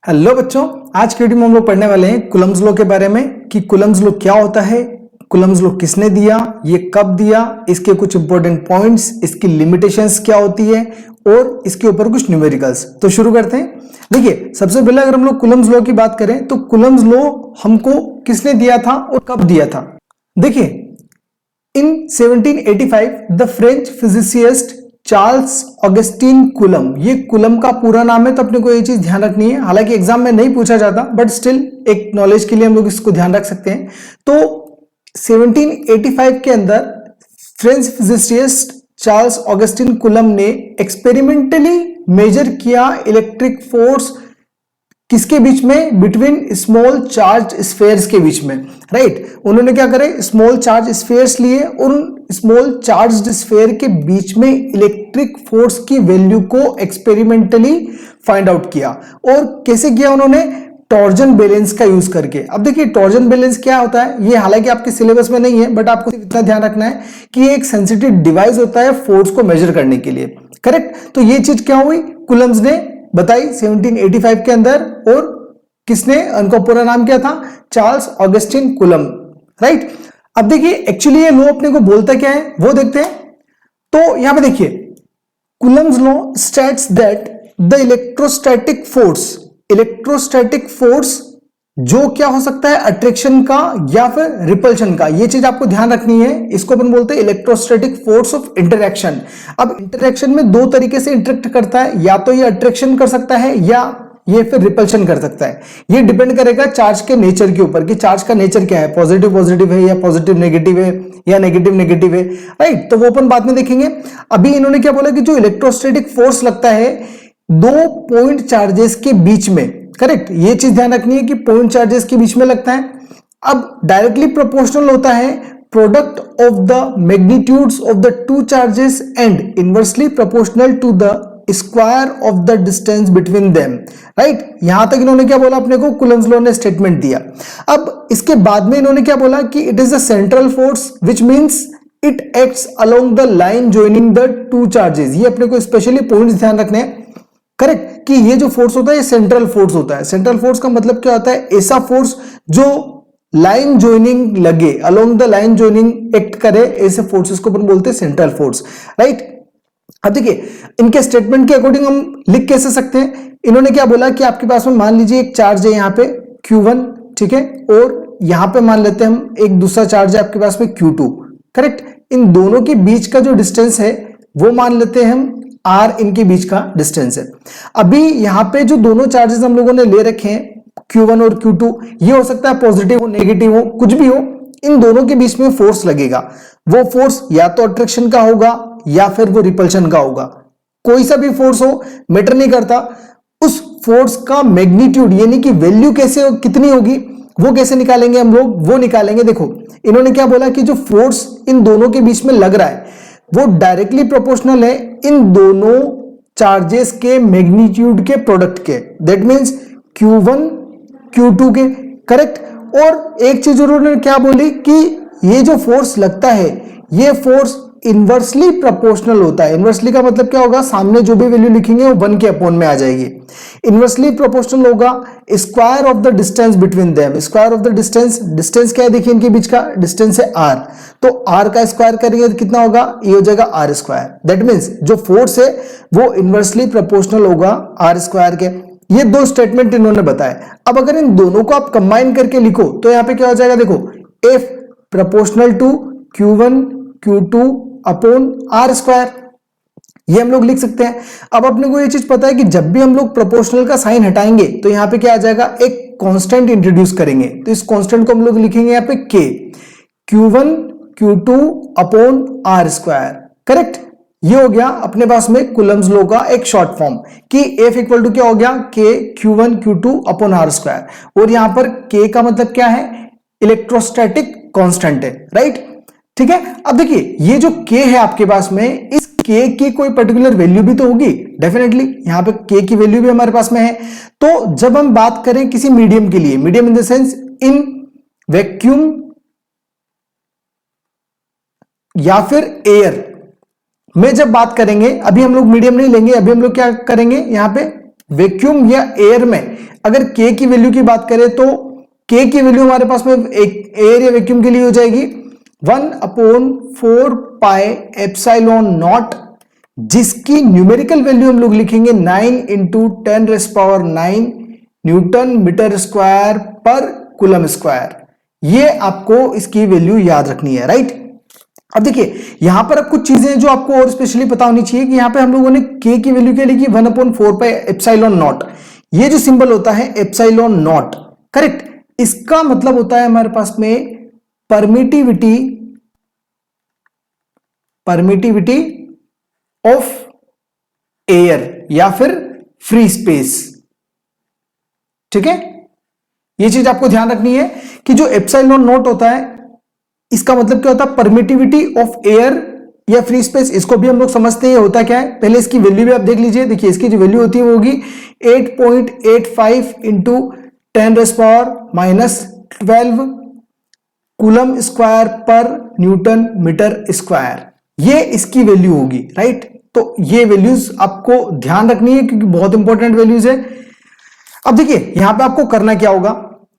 Hello बच्चों, आज के वीडियो में हम लोग पढ़ने वाले हैं कूलम्ब्स लॉ के बारे में कि कूलम्ब्स लॉ क्या होता है, कूलम्ब्स लॉ किसने दिया, ये कब दिया, इसके कुछ इंपॉर्टेंट पॉइंट्स, इसकी लिमिटेशंस क्या होती है और इसके ऊपर कुछ न्यूमेरिकल्स। तो शुरू करते हैं। देखिए, सबसे पहले अगर हम लोग कूलम्ब्स लॉ की बात करें तो कूलम्ब्स लॉ हमको किसने दिया था और कब दिया था। देखिए, इन 1785 the French physicist Charles Augustine coulomb, ये कूलम का पूरा नाम है तो अपने को ये चीज ध्यान रखनी है। हालांकि एग्जाम में नहीं पूछा जाता बट स्टिल एक नॉलेज के लिए हम लोग इसको ध्यान रख सकते हैं। तो 1785 के अंदर French physicist Charles Augustine coulomb ने एक्सपेरिमेंटली मेजर किया इलेक्ट्रिक फोर्स किसके बीच में, बिटवीन स्मॉल चार्ज स्फेयर्स के बीच में, राइट। उन्होंने क्या करे, स्मॉल चार्ज स्फेयर्स लिए और उन स्मॉल चार्ज स्फेयर के बीच में इलेक्ट्रिक फोर्स की वैल्यू को एक्सपेरिमेंटली फाइंड आउट किया। और कैसे किया उन्होंने, टॉर्जन बैलेंस का यूज करके। अब देखिए, टॉर्जन बैलेंस क्या होता है, ये हालांकि आपके सिलेबस में नहीं है बट आपको इतना ध्यान रखना है कि ये एक सेंसिटिव डिवाइस होता है फोर्स को मेजर करने के लिए, करेक्ट। तो ये चीज क्या हुई, कूलम्ब्स ने बताई 1785 के अंदर। और किसने, उनका पूरा नाम क्या था, चार्ल्स ऑगस्टीन कूलम, राइट। अब देखिए, एक्चुअली ये लॉ अपने को बोलता क्या है वो देखते हैं। तो यहां पे देखिए, Coulomb's law states that the electrostatic force जो क्या हो सकता है, अट्रैक्शन का या फिर रिपल्शन का, ये चीज आपको ध्यान रखनी है। इसको अपन बोलते हैं इलेक्ट्रोस्टैटिक फोर्स ऑफ इंटरैक्शन। अब इंटरैक्शन में दो तरीके से इंटरेक्ट करता है, या तो ये अट्रैक्शन कर सकता है या ये फिर रिपल्शन कर सकता है। ये डिपेंड करेगा चार्ज के नेचर के ऊपर कि चार्ज का नेचर क्या है, पॉजिटिव पॉजिटिव है या पॉजिटिव नेगेटिव है या नेगेटिव नेगेटिव है, राइट। तो वो अपन बाद में देखेंगे। अभी इन्होंने क्या बोला कि जो इलेक्ट्रोस्टैटिक फोर्स लगता है दो पॉइंट चार्जेस के बीच में, करेक्ट। ये चीज ध्यान रखनी है कि पॉइंट चार्जेस के बीच में लगता है। अब डायरेक्टली प्रोपोर्शनल होता है product of the magnitudes of the two charges and inversely proportional to the square of the distance between them, right. यहां तक इन्होंने क्या बोला अपने को, कूलम्स लॉ ने स्टेटमेंट दिया। अब इसके बाद में इन्होंने क्या बोला कि it is the central force which means it acts along the line joining the two charges. ये अपने को स्पेशली पॉइंट्स ध्यान रखने हैं, करेक्ट, कि ये जो फोर्स होता है ये सेंट्रल फोर्स होता है। सेंट्रल फोर्स का मतलब क्या होता है, ऐसा फोर्स जो लाइन ज्वाइनिंग लगे, along the line joining act करे, ऐसे फोर्सेस को अपन बोलते हैं सेंट्रल फोर्स, राइट। अब देखिए, इनके स्टेटमेंट के अकॉर्डिंग हम लिख कैसे सकते हैं। इन्होंने क्या बोला कि आपके पास में मान लीजिए एक चार्ज है यहाँ पे Q1, ठीक है, और यहां पे मान लेते हैं हम एक दूसरा चार्ज है आपके पास में Q2, करेक्ट। इन दोनों के बीच का जो डिस्टेंस है वो मान लेते हैं हम R, इनके बीच का डिस्टेंस है। अभी यहां पे जो दोनों चार्जेस हम लोगों ने ले रखे हैं Q1 और Q2, ये हो सकता है पॉजिटिव हो, नेगेटिव हो, कुछ भी हो, इन दोनों के बीच में फोर्स लगेगा। वो फोर्स या तो अट्रैक्शन का होगा या फिर वो रिपल्शन का होगा। कोई सा भी फोर्स हो, मैटर नहीं करता। उस फोर्स का मैग्नीट्यूड यानी कि वैल्यू कैसे, कितनी होगी, वो कैसे निकालेंगे हम लोग, वो निकालेंगे। देखो, इन्होंने क्या बोला कि जो फोर्स इन दोनों के बीच में लग रहा है वो डायरेक्टली प्रोपोर्शनल है इन दोनों चार्जेस के मैग्नीट्यूड के प्रोडक्ट के, दैट मींस Q1 Q2 के, करेक्ट। और एक चीज उन्होंने क्या बोली कि ये जो फोर्स लगता है ये फोर्स इनवर्सली प्रोपोर्शनल होता है। इनवर्सली का मतलब क्या होगा, सामने जो भी वैल्यू लिखेंगे वो 1 के अपॉन में आ जाएगी। इनवर्सली प्रोपोर्शनल होगा square of the distance between them. Square of the distance, distance क्या है देखिए, इनके बीच का डिस्टेंस है R, तो R का स्क्वायर करेंगे तो कितना होगा, ये हो जाएगा R स्क्वायर। दैट मीन्स जो फोर्स है वो इनवर्सली प्रोपोर्शनल होगा R स्क्वायर के। ये दो स्टेटमेंट इन्होंने बताया। अब अगर इन दोनों को आप कंबाइन करके लिखो तो यहां पे क्या हो जाएगा, देखो, F proportional to Q1 Q2 upon R square, ये हम लोग लिख सकते हैं। अब अपने को ये चीज पता है कि जब भी हम लोग प्रोपोर्शनल का साइन हटाएंगे तो यहां पे क्या आ जाएगा, एक कांस्टेंट इंट्रोड्यूस करेंगे। तो इस कांस्टेंट को हम लोग लिखेंगे यहां पे K, Q1 Q2 upon R square, correct. ये हो गया अपने पास में कूलम्स लॉ का एक शॉर्ट फॉर्म कि F इक्वल टू क्या हो गया, K Q1 Q2 upon R square. और यहां पर K का मतलब क्या है, इलेक्ट्रोस्टैटिक कांस्टेंट है, राइट, ठीक है। अब देखिए, ये जो K है आपके पास में, इस K की कोई पर्टिकुलर वैल्यू भी तो होगी, डेफिनेटली यहां पे K की वैल्यू भी हमारे पास में है। तो जब हम बात करें किसी मीडियम के लिए, medium in the sense in vacuum या फिर एयर में जब बात करेंगे, अभी हम लोग मीडियम नहीं लेंगे, अभी हम लोग क्या करेंगे, यहां पे वैक्यूम या एयर में अगर k की वैल्यू की बात करें तो k की वैल्यू हमारे पास में एक एयर या वैक्यूम के लिए हो जाएगी 1/4 पाई एप्सिलॉन नॉट, जिसकी न्यूमेरिकल वैल्यू हम लोग लिखेंगे 9 × 10⁹ न्यूटन मीटर स्क्वायर पर कूलम स्क्वायर। ये आपको इसकी वैल्यू याद रखनी है, राइट। अब देखिए यहां पर अब कुछ चीजें जो आपको और स्पेशली पता होनी चाहिए कि यहां पे हम लोगों ने k की वैल्यू क्या लिखी 1/4 पाई एप्सिलॉन नॉट। ये जो सिंबल होता है एप्सिलॉन नॉट, करेक्ट, इसका मतलब होता है हमारे पास में परमिटिविटी ऑफ एयर या फिर फ्री स्पेस। ठीक है, ये चीज आपको ध्यान रखनी है कि जो एप्सिलॉन नॉट होता है इसका मतलब क्या होता है परमिटिविटी ऑफ एयर या फ्री स्पेस। इसको भी हम लोग समझते हैं होता क्या है, पहले इसकी वैल्यू भी आप देख लीजिए। देखिए इसकी जो वैल्यू होती है वो होगी 8.85 × 10⁻⁻12 कूलम स्क्वायर पर न्यूटन मीटर स्क्वायर, ये इसकी वैल्यू होगी, राइट। तो ये वैल्यूज आपको ध्यान रखनी है क्योंकि बहुत इंपॉर्टेंट वैल्यूज है। अब देखिए यहां पे आपको करना क्या होगा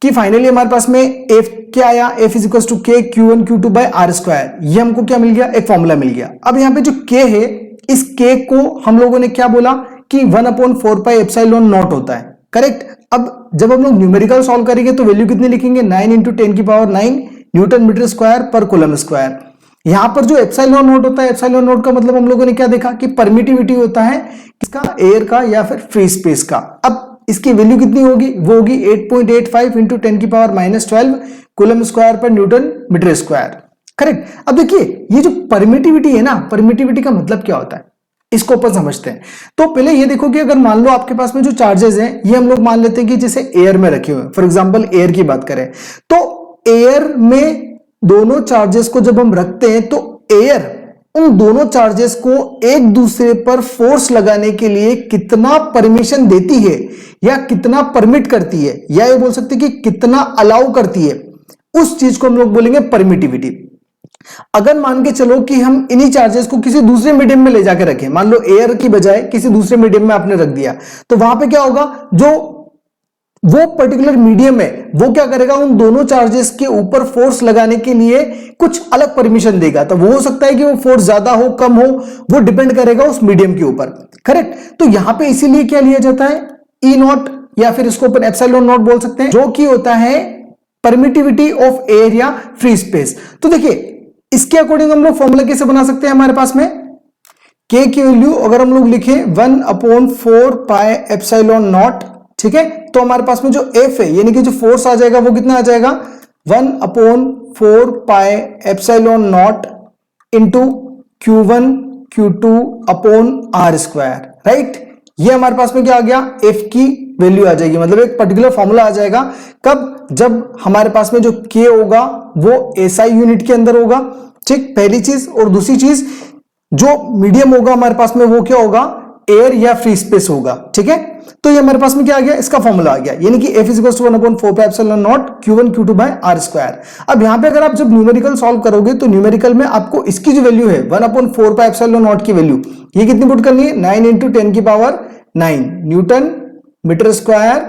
कि फाइनली हमारे पास में F क्या आया, F = K Q1 Q2/R²। ये हमको क्या मिल गया, एक फॉर्मूला मिल गया। अब यहां पे जो K है, इस K को हम लोगों ने क्या बोला कि 1/4 पाई एप्सिलॉन नॉट होता है, करेक्ट। अब जब हम लोग न्यूमेरिकल सॉल्व करेंगे तो वैल्यू कितनी लिखेंगे 9 × 10⁹ न्यूटन मीटर स्क्वायर पर कूलम स्क्वायर। यहां पर जो एप्सिलॉन नॉट होता है, एप्सिलॉन नॉट का मतलब हम लोगों ने क्या देखा कि परमिटिविटी होता है किसका, एयर का या फिर फ्री स्पेस का। अब इसकी वैल्यू कितनी होगी, वो होगी 8.85 × 10⁻⁻12 कूलम स्क्वायर पर न्यूटन मीटर स्क्वायर, करेक्ट। अब देखिए ये जो परमिटिविटी है ना, परमिटिविटी का मतलब क्या होता है इसको अपन समझते हैं। तो पहले ये देखो कि अगर मान लो आपके पास में जो चार्जेस हैं ये हम लोग मान लेते हैं कि जैसे एयर में रखे हुए, फॉर एग्जांपल एयर की बात करें तो एयर में दोनों चार्जेस को जब हम रखते हैं तो एयर उन दोनों चार्जेस को एक दूसरे पर फोर्स लगाने के लिए कितना परमिशन देती है या कितना परमिट करती है, या ये बोल सकते हैं कि कितना अलाउ करती है, उस चीज को हम लोग बोलेंगे परमिटिविटी। अगर मान के चलो कि हम इन्हीं चार्जेस को किसी दूसरे मीडियम में ले जाकर रखें, मान लो एयर की बजाय किसी दूसरे मीडियम में आपने रख दिया, तो वहां पे क्या होगा, जो वो पर्टिकुलर मीडियम है वो क्या करेगा, उन दोनों चार्जेस के ऊपर फोर्स लगाने के लिए कुछ अलग परमिशन देगा। तो वो हो सकता है कि वो फोर्स ज्यादा हो कम हो, वो डिपेंड करेगा उस मीडियम के ऊपर, करेक्ट। तो यहां पे इसीलिए क्या लिया जाता है ई नॉट, या फिर इसको अपन एप्सिलॉन नॉट बोल सकते हैं, जो कि होता है परमिटिविटी ऑफ एयर या फ्री स्पेस। तो देखिए इसके अकॉर्डिंग हम लोग फॉर्मूला कैसे बना सकते हैं, हमारे पास में k की वैल्यू अगर हम लोग लिखें 1/4 पाई एप्सिलॉन नॉट, ठीक है, तो हमारे पास में जो F है यानी कि जो फोर्स आ जाएगा वो कितना आ जाएगा 1/4 pi epsilon not into Q1 Q2/R², right. ये हमारे पास में क्या आ गया, F की वैल्यू आ जाएगी, मतलब एक पर्टिकुलर फॉर्मूला आ जाएगा। कब, जब हमारे पास में जो K होगा वो SI यूनिट के अंदर होगा, ठीक, पहली चीज। और दूसरी चीज जो मीडियम होगा हमारे पास में वो क्या होगा, एयर या फ्री स्पेस होगा, ठीक है। तो ये हमारे पास में क्या आ गया, इसका फॉर्मूला आ गया, यानी कि F = 1/4 pi epsilon not Q1 Q2/R²। अब यहां पे अगर आप जब न्यूमेरिकल सॉल्व करोगे तो न्यूमेरिकल में आपको इसकी जो वैल्यू है 1/4 पाई एप्सिलॉन नॉट की वैल्यू ये कितनी पुट करनी है, 9 × 10⁹ न्यूटन मीटर स्क्वायर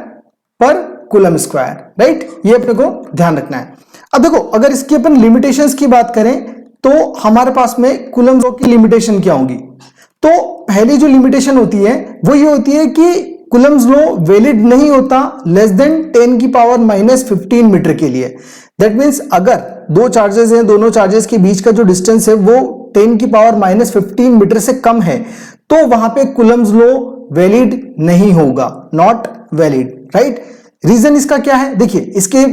पर कूलम स्क्वायर, राइट। ये अपने को ध्यान रखना है। अब देखो अगर इसकी अपन लिमिटेशंस की बात करें तो हमारे पास में कूलम लॉ की लिमिटेशन क्या होगी। तो पहली जो लिमिटेशन होती है वो ये होती है कि कूलम्स लॉ वैलिड नहीं होता लेस देन 10⁻⁻15 मीटर के लिए। दैट मीन्स अगर दो चार्जेस हैं, दोनों चार्जेस के बीच का जो डिस्टेंस है वो 10⁻⁻15 मीटर से कम है तो वहां पे कूलम्स लॉ वैलिड नहीं होगा, नॉट वैलिड, राइट। रीजन इसका क्या है, देखिए इसके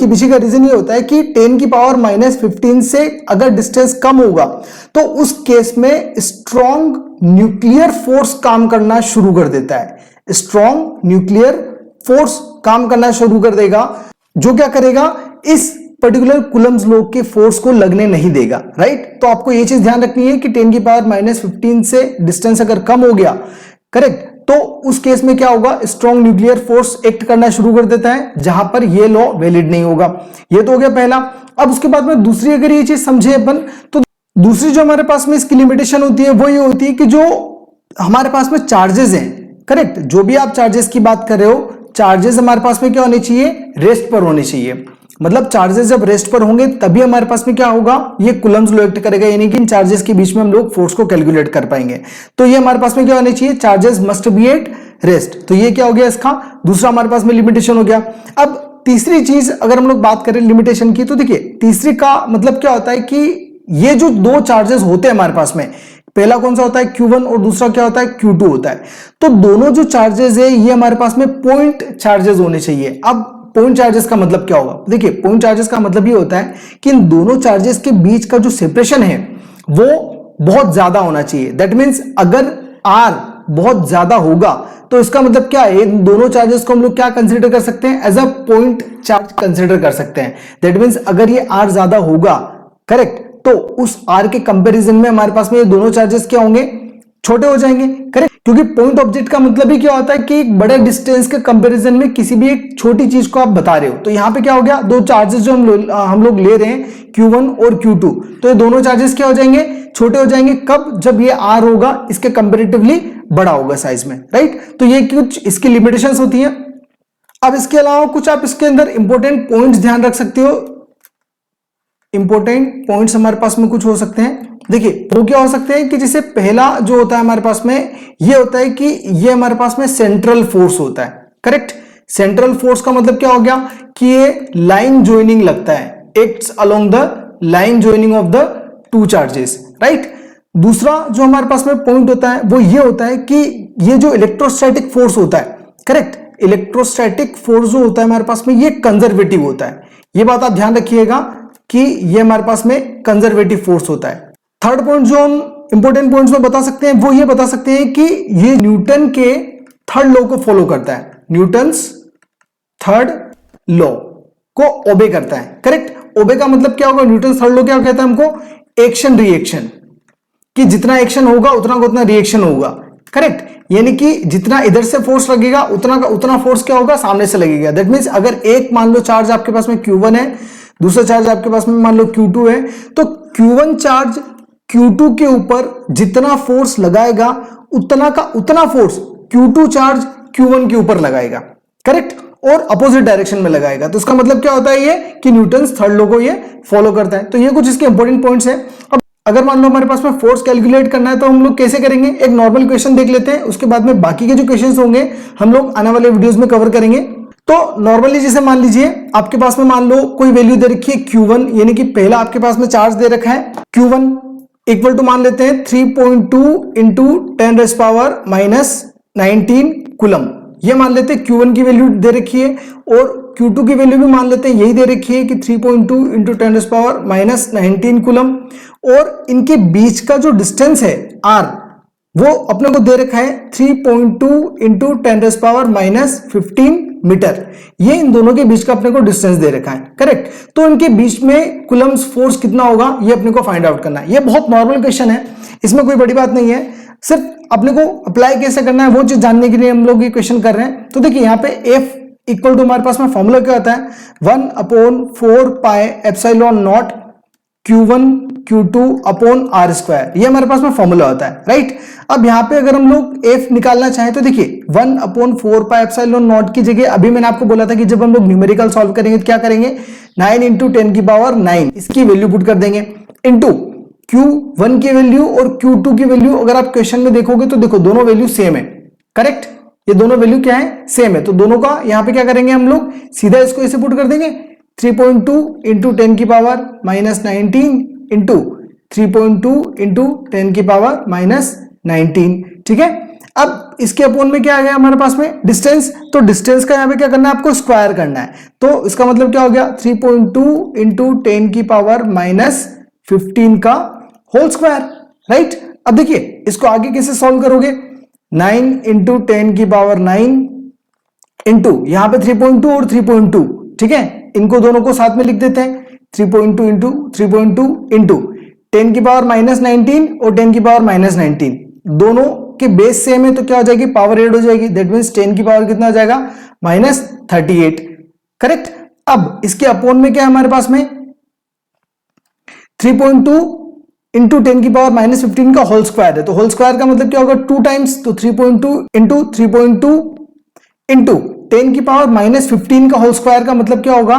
पीछे का रीजन ये होता है कि 10⁻⁻15 से अगर डिस्टेंस कम होगा तो उस केस में स्ट्रॉन्ग न्यूक्लियर फोर्स काम करना शुरू कर देता है, स्ट्रॉन्ग न्यूक्लियर फोर्स काम करना शुरू कर देगा, जो क्या करेगा, इस पर्टिकुलर कूलम्स लॉ के फोर्स को लगने नहीं देगा, राइट। तो आपको ये चीज ध्यान रखनी है कि 10⁻⁻15 से डिस्टेंस अगर कम हो गया, करेक्ट, तो उस केस में क्या होगा, स्ट्रॉन्ग न्यूक्लियर फोर्स एक्ट करना शुरू कर देता है, जहां पर ये लॉ वैलिड नहीं होगा। ये तो हो गया पहला। अब उसके बाद में दूसरी अगर ये चीज समझे अपन तो दूसरी जो हमारे पास में इसकी लिमिटेशन होती है वो ये होती है कि जो हमारे पास में चार्जेस हैं, करेक्ट, जो भी आप चार्जेस की बात कर रहे हो, चार्जेस हमारे पास में क्या होने चाहिए, रेस्ट पर होने चाहिए। मतलब चार्जेस जब रेस्ट पर होंगे तभी हमारे पास में क्या होगा, ये कूलम्स लो एक्ट करेगा, यानी कि इन चार्जेस के बीच में हम लोग फोर्स को कैलकुलेट कर पाएंगे। तो ये हमारे पास में क्या होने चाहिए, charges must be at rest. तो ये क्या हो गया इसका दूसरा हमारे पास में लिमिटेशन हो गया। अब तीसरी चीज अगर हम लोग बात करें लिमिटेशन की, तो देखिए तीसरी का मतलब क्या होता है कि ये जो दो चार्जेस होते हैं हमारे पास में, पहला कौन सा होता है Q1 और दूसरा क्या होता है Q2 होता है। तो दोनों जो चार्जेस है ये हमारे पास में पॉइंट चार्जेस होने चाहिए। अब पॉइंट चार्जेस का मतलब क्या होगा, देखिए पॉइंट चार्जेस का मतलब ये होता है कि इन दोनों चार्जेस के बीच का जो सेपरेशन है वो बहुत ज्यादा होना चाहिए। दैट मीन्स अगर R बहुत ज्यादा होगा तो इसका मतलब क्या है, इन दोनों चार्जेस को हम लोग क्या कंसीडर कर सकते हैं, as a point charge consider कर सकते हैं। दैट मीन्स अगर ये R ज्यादा होगा, करेक्ट, तो उस R के कंपैरिजन में हमारे पास में ये दोनों चार्जेस क्या होंगे, छोटे हो जाएंगे, करेक्ट। क्योंकि पॉइंट ऑब्जेक्ट का मतलब ही क्या होता है कि एक बड़े डिस्टेंस के कंपैरिजन में किसी भी एक छोटी चीज को आप बता रहे हो। तो यहां पे क्या हो गया, दो चार्जेस जो हम लोग ले रहे हैं Q1 और Q2, तो ये दोनों चार्जेस क्या हो जाएंगे, छोटे हो जाएंगे। कब, जब ये R होगा इसके कंपेरेटिवली बड़ा होगा साइज में, राइट। तो ये कुछ इसकी लिमिटेशंस होती हैं। अब इसके अलावा कुछ आप इसके अंदर इंपॉर्टेंट पॉइंट्स ध्यान रख सकते हो। इंपॉर्टेंट पॉइंट्स हमारे पास में कुछ हो सकते हैं, देखिए वो क्या हो सकते हैं कि जैसे पहला जो होता है हमारे पास में ये होता है कि ये हमारे पास में सेंट्रल फोर्स होता है, करेक्ट। सेंट्रल फोर्स का मतलब क्या हो गया कि ये लाइन ज्वाइनिंग लगता है, acts along the line joining of the two charges, right. दूसरा जो हमारे पास में पॉइंट होता है वो ये होता है कि ये जो इलेक्ट्रोस्टैटिक फोर्स होता है, करेक्ट, इलेक्ट्रोस्टैटिक फोर्स जो होता है हमारे पास में ये कंजर्वेटिव होता है। ये बात आप ध्यान रखिएगा कि ये हमारे पास में कंजर्वेटिव फोर्स होता है। थर्ड पॉइंट जो हम इंपॉर्टेंट पॉइंट्स में बता सकते हैं वो ये बता सकते हैं कि ये न्यूटन के थर्ड लॉ को फॉलो करता है, न्यूटन्स थर्ड लॉ को ओबे करता है, करेक्ट। ओबे का मतलब क्या होगा, न्यूटन थर्ड लॉ क्या कहता है हमको, एक्शन रिएक्शन, कि जितना एक्शन होगा उतना का उतना रिएक्शन होगा, करेक्ट। यानी कि जितना इधर से फोर्स लगेगा उतना का उतना फोर्स क्या होगा, सामने से लगेगा। दैट मींस अगर एक मान लो चार्ज आपके पास में Q1 है, दूसरा चार्ज आपके पास में मान लो Q2 है, तो Q1 चार्ज Q2 के ऊपर जितना फोर्स लगाएगा उतना का उतना फोर्स Q2 चार्ज Q1 के ऊपर लगाएगा, करेक्ट, और अपोजिट डायरेक्शन में लगाएगा। तो इसका मतलब क्या होता है ये कि न्यूटन्स थर्ड लॉ को ये फॉलो करता है। तो ये कुछ इसके इंपॉर्टेंट पॉइंट्स हैं। अब अगर मान लो हमारे पास में फोर्स कैलकुलेट करना है तो हम लोग कैसे करेंगे, एक नॉर्मल क्वेश्चन देख लेते हैं, उसके बाद में बाकी के जो क्वेश्चंस होंगे हम लोग आने वाले वीडियोस में कवर करेंगे। तो नॉर्मली जैसे मान लीजिए आपके पास में मान लो कोई वैल्यू दे रखी है Q1, यानी कि पहला आपके पास में चार्ज दे रखा है Q1 इक्वल टू मान लेते हैं 3.2 इंटू 10⁻⁻19 कूलम। ये मान लेते हैं Q1 की वैल्यू दे रखी है, और Q2 की वैल्यू भी मान लेते हैं यही दे रखी है कि 3.2 इंटू 10⁻⁻19 कूलम। और इनके बीच का जो डिस्टेंस है R वो अपने को दे रखा है 3.2 इंटू 10⁻⁻15 मीटर। ये इन दोनों के बीच का अपने को डिस्टेंस दे रखा है, करेक्ट। तो इनके बीच में कूलम्स फोर्स कितना होगा ये अपने को फाइंड आउट करना है। ये बहुत नॉर्मल क्वेश्चन है, इसमें कोई बड़ी बात नहीं है, सिर्फ अपने को अप्लाई कैसे करना है वो चीज जानने के लिए हम लोग ये क्वेश्चन कर रहे हैं। तो देखिए यहाँ पे F इक्वल टू हमारे पास में फॉर्मूला क्या होता है, 1/4πε0 Q1 Q2 upon R square, ये हमारे पास में फॉर्मूला होता है, राइट। अब यहाँ पे अगर हम लोग F निकालना चाहें तो देखिए 1/4πε0 की जगह अभी मैंने आपको बोला था कि जब हम लोग न्यूमेरिकल सॉल्व करेंगे तो क्या करेंगे, 9 इंटू 10⁹ इसकी वैल्यू पुट कर देंगे, इंटू Q1 की वैल्यू और Q2 की वैल्यू अगर आप क्वेश्चन में देखोगे तो देखो दोनों वैल्यू सेम है, करेक्ट। ये दोनों वैल्यू क्या है, सेम है। तो दोनों का यहाँ पे क्या करेंगे हम लोग, सीधा इसको ऐसे पुट कर देंगे 3.2 इंटू 10⁻⁻19 इंटू 3.2 इंटू 10⁻⁻19, ठीक है। अब इसके अपोन में क्या आ गया हमारे पास में, डिस्टेंस। तो डिस्टेंस का यहाँ पे क्या करना है, आपको स्क्वायर करना है। तो इसका मतलब क्या हो गया, 3.2 इंटू 10⁻⁻15 का होल स्क्वायर, राइट। अब देखिए इसको आगे कैसे सॉल्व करोगे, 9 इंटू 10⁻9 इंटू यहाँ पे 3.2 और 3.2, ठीक है, इनको दोनों को साथ में लिख देते हैं, 3.2 इंटू 3.2 इंटू 10⁻⁻19 और 10⁻⁻19 दोनों के बेस सेम है तो क्या हो जाएगी, पावर ऐड हो जाएगी। दैट मीन्स 10 की पावर कितना हो जाएगा, -38, करेक्ट। अब इसके अपोन में क्या है हमारे पास में, 3.2 इंटू 10⁻⁻15 का होल स्क्वायर है। तो होल स्क्वायर का मतलब क्या होगा, 2 टाइम्स, तो 3.2 इंटू 3.2 इंटू 10 की पावर -15 का होल स्क्वायर का मतलब क्या होगा,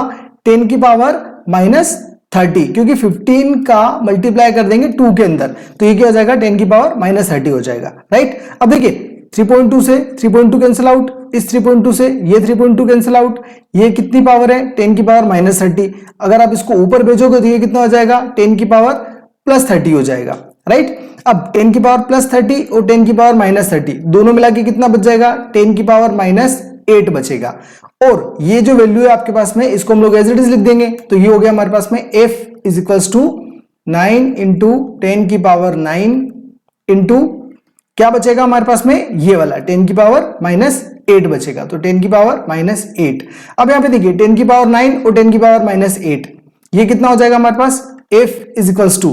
10 की पावर -30, क्योंकि 15 का मल्टीप्लाई कर देंगे 2 के अंदर, तो ये क्या हो जाएगा, 10 की पावर -30 हो जाएगा, राइट। अब देखिए 3.2 से 3.2 कैंसिल आउट, इस 3.2 से ये 3.2 कैंसिल आउट, ये कितनी पावर है, 10 की पावर -30। अगर आप इसको ऊपर भेजोगे तो ये कितना हो जाएगा, 10 की पावर +30 हो जाएगा, राइट। अब 10 की पावर +30 और 10 की पावर -30 दोनों मिला के कितना बच जाएगा, 10 की पावर -8 बचेगा। और ये जो वैल्यू है आपके पास में, इसको हम लोग एज इट इज लिख देंगे, तो ये हो गया हमारे पास में f is equals to 9 into 10 की पावर 9 इंटू क्या बचेगा हमारे पास में, ये वाला 10 की पावर -8 बचेगा, तो 10 की पावर -8। अब यहां पे देखिए 10 की पावर 9 और 10 की पावर -8, ये कितना हो जाएगा हमारे पास, f इज इक्वल्स टू,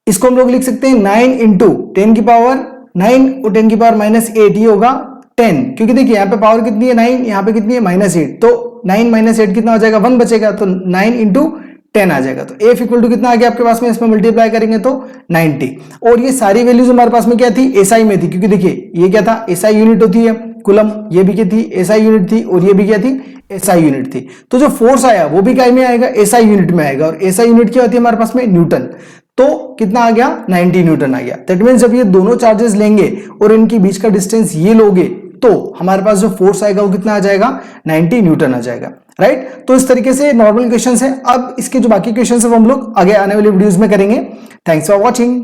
इसको हम लोग लिख सकते हैं 9 इंटू 10 की पावर 9 और 10 की पावर -8, ये होगा 10, क्योंकि देखिए यहाँ पे पावर कितनी है 9, यहाँ पे कितनी है -8, तो 9 - 8 कितना हो जाएगा, 1 बचेगा, तो 9 इंटू 10 आ जाएगा। तो f इक्वल टू कितना आ गया आपके पास में, इसमें मल्टीप्लाई करेंगे तो 90। और ये सारी वैल्यूज हमारे पास में क्या थी, एसआई में थी, क्योंकि देखिए ये क्या था, एसआई यूनिट होती है कुलम, ये भी क्या थी, एसआई यूनिट थी, और ये भी क्या थी, एसआई यूनिट थी। तो जो फोर्स आया वो भी क्या में आएगा, एसआई यूनिट में आएगा, और एसआई यूनिट क्या होती है हमारे पास में, न्यूटन। तो कितना आ गया, 90 न्यूटन आ गया। दैट मींस जब ये दोनों चार्जेस लेंगे और इनके बीच का डिस्टेंस ये लोगे, तो हमारे पास जो फोर्स आएगा वो कितना आ जाएगा, 90 न्यूटन आ जाएगा, राइट। तो इस तरीके से नॉर्मल क्वेश्चंस है। अब इसके जो बाकी क्वेश्चंस है वो हम लोग आगे आने वाली वीडियोस में करेंगे। Thanks for watching.